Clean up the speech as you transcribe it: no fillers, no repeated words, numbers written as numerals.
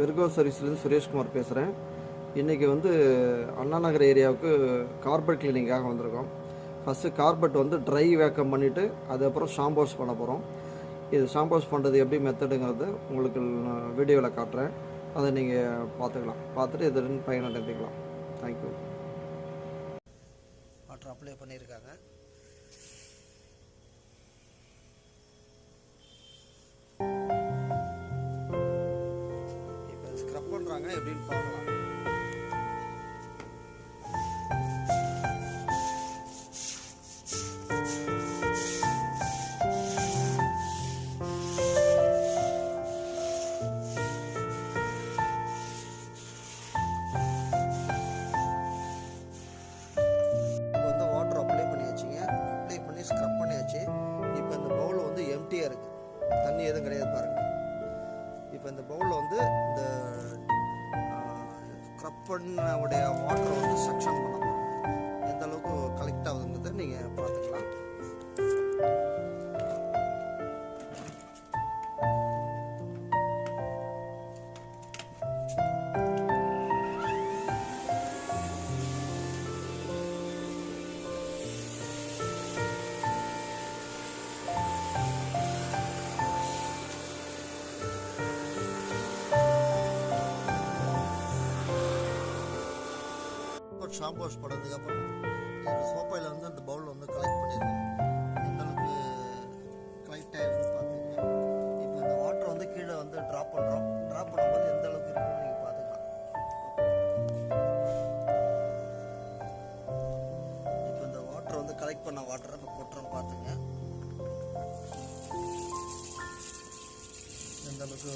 வெர்கோ சர்வீஸ்லேருந்து சுரேஷ்குமார் பேசுகிறேன். இன்றைக்கி வந்து அண்ணா நகர் ஏரியாவுக்கு கார்பெட் கிளீனிங்காக வந்திருக்கோம். ஃபஸ்ட்டு கார்பெட் வந்து ட்ரை வேக்கம் பண்ணிவிட்டு அதுக்கப்புறம் ஷாம்பு வாஷ் பண்ண போகிறோம். இது ஷாம்பு வாஷ் பண்ணுறது எப்படி மெத்தடுங்கிறது உங்களுக்கு வீடியோவில் காட்டுறேன். அதை நீங்கள் பார்த்துக்கலாம். பார்த்துட்டு எதுன்னு பயனடைந்துக்கலாம். தேங்க்யூ. வாட்டர் அப்ளை பண்ணியிருக்காங்க. இப்போ ஸ்க்ரப் பண்ணுறாங்க, எப்படின்னு பார்க்கலாம். ஸ்க்ரப் பண்ணியாச்சு. இப்போ இந்த பவுல் வந்து எம்டியாக இருக்குது, தண்ணி எதுவும் கிடையாது பாருங்கள். இப்போ இந்த பவுலில் வந்து இந்த ஸ்க்ரப் பண்ண உடைய வாட்டரை வந்து சக்ஷன் பண்ண போகிறோம். எந்த அளவுக்கு கலெக்ட் ஆகுதுங்கிறத நீங்கள் பார்த்துக்கலாம். ஷாம்பு வாஷ் பண்ணதுக்கப்புறம் சோப்பையில் வந்து அந்த பவுலில் வந்து கலெக்ட் பண்ணியிருக்கோம். எந்த அளவுக்கு கலெக்ட் ஆகிருக்குன்னு பார்த்துங்க. இப்போ இந்த வாட்டர் வந்து கீழே வந்து ட்ராப் பண்ணுறோம். ட்ராப் பண்ணும்போது எந்த அளவுக்கு இருக்குன்னு நீங்கள் பார்த்துக்கலாம். இப்போ இந்த வாட்டர் வந்து கலெக்ட் பண்ண வாட்டரை இப்போ கொட்டுறோம், பார்த்துங்க எந்த அளவுக்கு